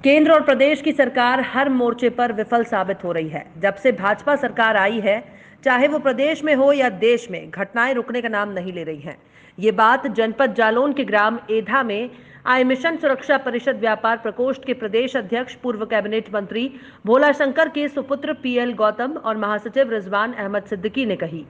केंद्र और प्रदेश की सरकार हर मोर्चे पर विफल साबित हो रही है। जब से भाजपा सरकार आई है, चाहे वो प्रदेश में हो या देश में, घटनाएं रुकने का नाम नहीं ले रही हैं। ये बात जनपद जालौन के ग्राम एधा में आए मिशन सुरक्षा परिषद व्यापार प्रकोष्ठ के प्रदेश अध्यक्ष पूर्व कैबिनेट मंत्री भोला शंकर के सुपुत्र पीएल गौतम और महासचिव रिजवान अहमद सिद्दीकी ने कही।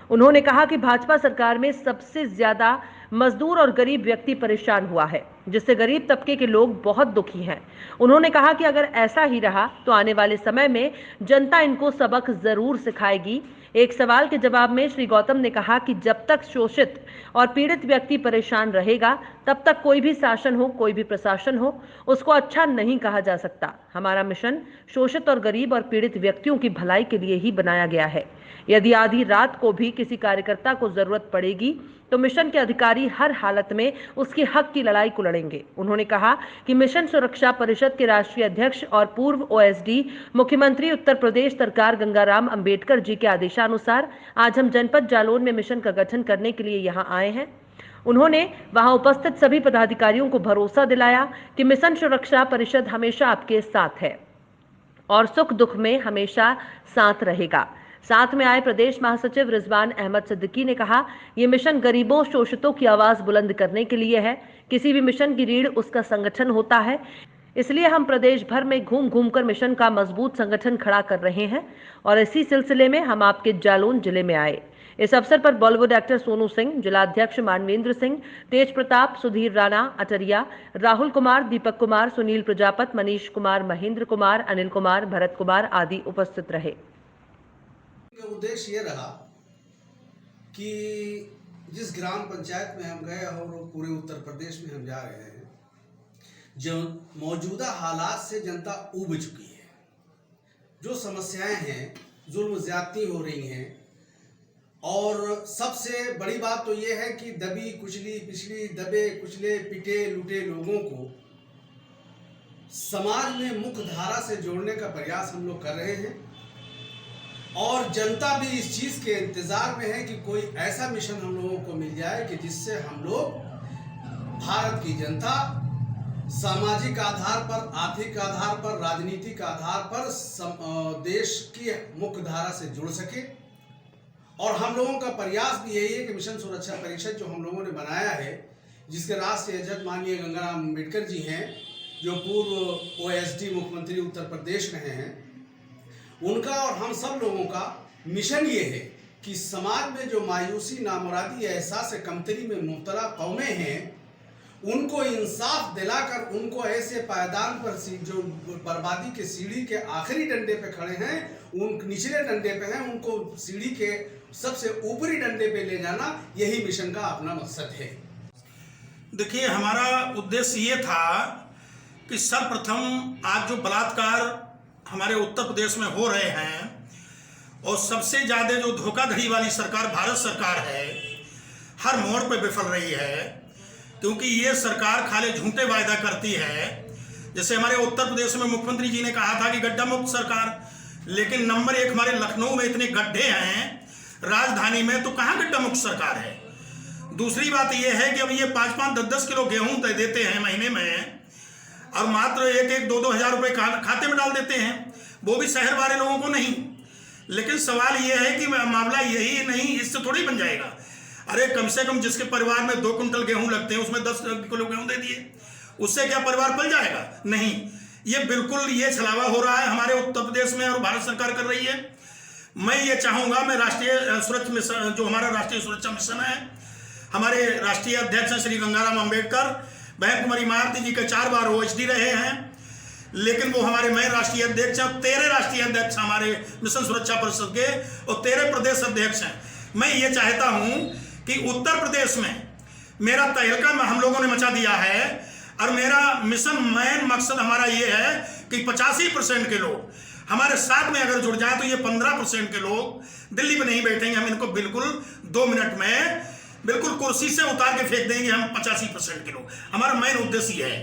उन्होंने कहा कि भाजपा सरकार में सबसे ज्यादा मजदूर और गरीब व्यक्ति परेशान हुआ है, जिससे गरीब तबके के लोग बहुत दुखी हैं। उन्होंने कहा कि अगर ऐसा ही रहा तो आने वाले समय में जनता इनको सबक जरूर सिखाएगी। एक सवाल के जवाब में श्री गौतम ने कहा कि जब तक शोषित और पीड़ित व्यक्ति परेशान रहेगा, तब तक कोई भी शासन हो, कोई भी प्रशासन हो, उसको अच्छा नहीं कहा जा सकता। हमारा मिशन शोषित और गरीब और पीड़ित व्यक्तियों की भलाई के लिए ही बनाया गया है। यदि आधी रात को भी किसी कार्यकर्ता को जरूरत पड़ेगी तो मिशन के अधिकारी हर हालत में उसके हक की लड़ाई को लड़ेंगे। उन्होंने कहा कि मिशन सुरक्षा परिषद के राष्ट्रीय अध्यक्ष और पूर्व ओएसडी मुख्यमंत्री उत्तर प्रदेश सरकार गंगाराम अंबेडकर जी के आदेशानुसार आज हम जनपद जालौन में मिशन का गठन करने के लिए यहां आए हैं। उन्होंने वहां उपस्थित सभी पदाधिकारियों को भरोसा दिलाया कि मिशन सुरक्षा परिषद हमेशा आपके साथ है और सुख दुख में हमेशा साथ रहेगा। साथ में आए प्रदेश महासचिव रिजवान अहमद सिद्दीकी ने कहा, ये मिशन गरीबों शोषितों की आवाज बुलंद करने के लिए है। किसी भी मिशन की रीढ़ उसका संगठन होता है, इसलिए हम प्रदेश भर में घूम घूम कर मिशन का मजबूत संगठन खड़ा कर रहे हैं और इसी सिलसिले में हम आपके जालौन जिले में आए। इस अवसर पर बॉलीवुड एक्टर सोनू सिंह, जिलाध्यक्ष मानवेंद्र सिंह, तेज प्रताप, सुधीर राणा अटरिया, राहुल कुमार, दीपक कुमार, सुनील प्रजापत, मनीष कुमार, महेंद्र कुमार, अनिल कुमार, भरत कुमार आदि उपस्थित रहे। उद्देश्य ये रहा कि जिस ग्राम पंचायत में हम गए और पूरे उत्तर प्रदेश में हम जा रहे हैं, जो मौजूदा हालात से जनता ऊब चुकी है, जो समस्याएं हैं, जुल्म ज्यादती हो रही हैं, और सबसे बड़ी बात तो ये है कि दबी कुचली पिछली दबे कुचले पिटे लुटे लोगों को समाज में मुख्य धारा से जोड़ने का प्रयास हम लोग कर रहे हैं। और जनता भी इस चीज के इंतजार में है कि कोई ऐसा मिशन हम लोगों को मिल जाए कि जिससे हम लोग भारत की जनता सामाजिक आधार पर, आर्थिक आधार पर, राजनीतिक आधार पर देश की मुख्य धारा से जुड़ सके। और हम लोगों का प्रयास भी यही है कि मिशन सुरक्षा परिषद जो हम लोगों ने बनाया है, जिसके राष्ट्रीय अध्यक्ष माननीय गंगाराम अंबेडकर जी हैं, जो पूर्व ओएसडी मुख्यमंत्री उत्तर प्रदेश रहे हैं, उनका और हम सब लोगों का मिशन ये है कि समाज में जो मायूसी, नामुरादी, एहसास कमतरी में मुब्तला कौमें हैं, उनको इंसाफ दिलाकर उनको ऐसे पायदान पर जो बर्बादी के सीढ़ी के आखिरी डंडे पे खड़े हैं, उन निचले डंडे पे हैं, उनको सीढ़ी के सबसे ऊपरी डंडे पे ले जाना, यही मिशन का अपना मकसद है। देखिए, हमारा उद्देश्य ये था कि सर्वप्रथम आज जो बलात्कार हमारे उत्तर प्रदेश में हो रहे हैं, और सबसे ज़्यादा जो धोखाधड़ी वाली सरकार भारत सरकार है, हर मोड़ पर विफल रही है, क्योंकि ये सरकार खाली झूठे वायदा करती है। जैसे हमारे उत्तर प्रदेश में मुख्यमंत्री जी ने कहा था कि गड्ढा मुक्त सरकार, लेकिन नंबर 1 हमारे लखनऊ में इतने गड्ढे हैं, राजधानी में तो कहाँ गड्ढा मुक्त सरकार है। दूसरी बात यह है कि अब ये 5-5, 10-10 किलो गेहूँ देते हैं महीने में, और मात्र 1-2 हज़ार रुपये खाते में डाल देते हैं, वो भी शहर वाले लोगों को नहीं। लेकिन सवाल ये है कि मामला यही नहीं, इससे थोड़ी बन जाएगा। अरे कम से कम जिसके परिवार में 2 कुंटल गेहूं लगते हैं, उसमें 10 किलो गेहूं दे दिए, उससे क्या परिवार पल जाएगा? नहीं, ये बिल्कुल ये छलावा हो रहा है हमारे उत्तर प्रदेश में और भारत सरकार कर रही है। मैं ये चाहूँगा, मैं राष्ट्रीय सुरक्षा मिशन, जो हमारा राष्ट्रीय सुरक्षा मिशन है, हमारे राष्ट्रीय अध्यक्ष श्री गंगाराम अंबेडकर, बहन कुमारी मायावती जी के 4 बार ओएसडी रहे हैं, लेकिन वो हमारे मैं राष्ट्रीय अध्यक्ष हैं, 13 राष्ट्रीय अध्यक्ष हमारे मिशन सुरक्षा परिषद के, और 13 प्रदेश अध्यक्ष हैं। मैं ये चाहता हूं कि उत्तर प्रदेश में मेरा तहलका हम लोगों ने मचा दिया है, और मेरा मिशन मेन मकसद हमारा ये है कि 85% के लोग हमारे साथ में अगर जुड़ जाए तो ये 15% के लोग दिल्ली में नहीं बैठेंगे। हम इनको बिल्कुल 2 मिनट में बिल्कुल कुर्सी से उतार के फेंक देंगे, हम 85% के लोग। हमारा मेन उद्देश्य है।